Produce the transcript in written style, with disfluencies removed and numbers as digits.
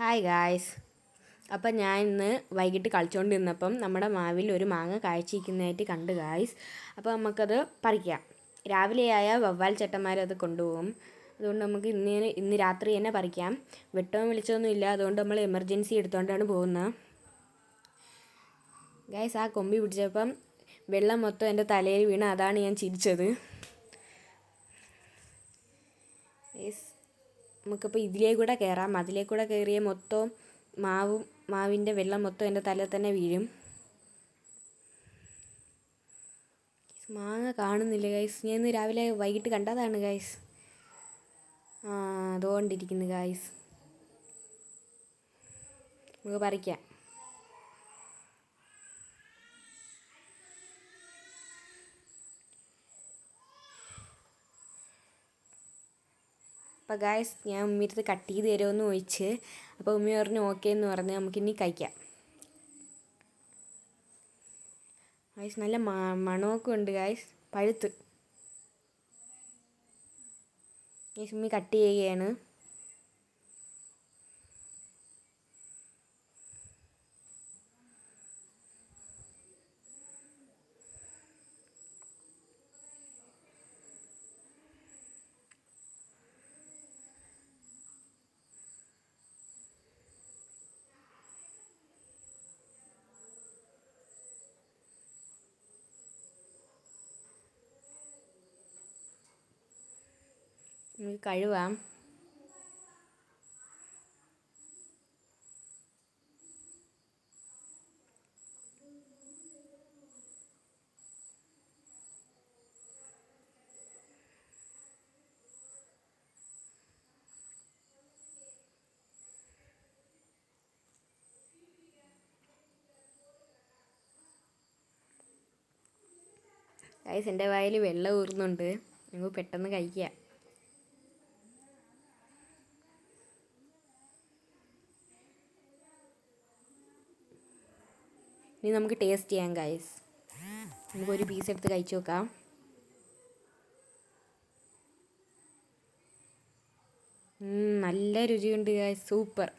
Hi guys. അപ്പം ഞാൻ ഇന്ന് വൈകിട്ട് കളിച്ചുകൊണ്ടിരുന്നപ്പം നമ്മുടെ മാവിൽ ഒരു മാങ്ങ കാഴ്ചയിരിക്കുന്നതായിട്ട് കണ്ട് ഗായ്സ്. അപ്പോൾ നമുക്കത് പറിക്കാം. രാവിലെയായ വവ്വാൽ ചേട്ടന്മാരത് കൊണ്ടുപോകും. അതുകൊണ്ട് നമുക്ക് ഇന്ന് രാത്രി തന്നെ പറിക്കാം. വെട്ടവും വിളിച്ചൊന്നും ഇല്ല, അതുകൊണ്ട് നമ്മൾ എമർജൻസി എടുത്തുകൊണ്ടാണ് പോകുന്നത്. ഗായ്സ്, ആ കൊമ്പി പിടിച്ചപ്പം വെള്ളം മൊത്തം എൻ്റെ തലയിൽ വീണ്, അതാണ് ഞാൻ ചിരിച്ചത്. നമുക്കിപ്പോൾ ഇതിലേക്കൂടെ കയറാം. അതിലേക്കൂടെ കയറിയ മൊത്തം മാവിൻ്റെ വെള്ളം മൊത്തം എൻ്റെ തലയിൽ തന്നെ വീഴും. മാങ്ങ കാണുന്നില്ല ഗൈസ്. ഞാൻ ഇന്ന് രാവിലെ വൈകിട്ട് കണ്ടതാണ് ഗൈസ്. അതുകൊണ്ടിരിക്കുന്നു ഗൈസ്. നമുക്ക് പറിക്കാം. അപ്പോൾ ഗായ്സ്, ഞാൻ ഉമ്മിയടുത്ത് കട്ട് ചെയ്ത് തരുമെന്ന് ചോദിച്ച്, അപ്പോൾ ഉമ്മി പറഞ്ഞു ഓക്കെ എന്ന് പറഞ്ഞ് നമുക്കിനി കഴിക്കാം. ഗായ്സ്, നല്ല മണമൊക്കെ ഉണ്ട് ഗായ്സ്. പഴുത്ത് ഗായ്സ്, ഉമ്മി കട്ട് ചെയ്യുകയാണ്. നമുക്ക് കഴുകാം. ഗൈസ്, എൻ്റെ വായിൽ വെള്ളം ഊറുന്നുണ്ട്. നമുക്ക് പെട്ടെന്ന് കഴിക്കാം. ഇനി നമുക്ക് ടേസ്റ്റ് ചെയ്യാം ഗൈസ്. നമുക്കൊരു പീസ് എടുത്ത് കഴിച്ചു നോക്കാം. നല്ല രുചിയുണ്ട് ഗൈസ്, സൂപ്പർ.